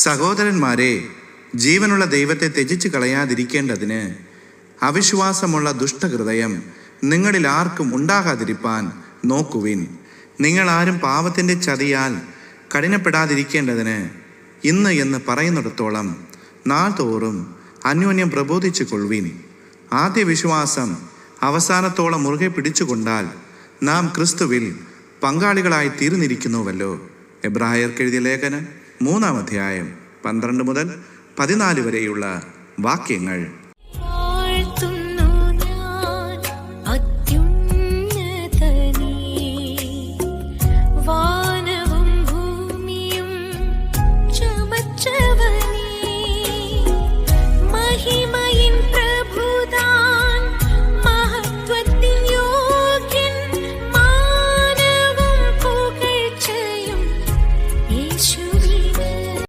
സഹോദരന്മാരെ, ജീവനുള്ള ദൈവത്തെ ത്യജിച്ചു കളയാതിരിക്കേണ്ടതിന് അവിശ്വാസമുള്ള ദുഷ്ടഹൃദയം നിങ്ങളിൽ ആർക്കും ഉണ്ടാകാതിരിപ്പാൻ നോക്കുവിൻ. നിങ്ങളാരും പാപത്തിൻ്റെ ചതിയാൽ കഠിനപ്പെടാതിരിക്കേണ്ടതിന് ഇന്ന് എന്ന് പറയുന്നിടത്തോളം നാൾതോറും അന്യോന്യം പ്രബോധിച്ചു കൊള്ളുവിൻ. ആദ്യ വിശ്വാസം അവസാനത്തോളം മുറുകെ പിടിച്ചുകൊണ്ടാൽ നാം ക്രിസ്തുവിൽ പങ്കാളികളായി തീർന്നിരിക്കുന്നുവല്ലോ. എബ്രായർക്ക് എഴുതിയ ലേഖനം 3-ാം അധ്യായം 12 മുതൽ 14 വരെയുള്ള വാക്യങ്ങൾ.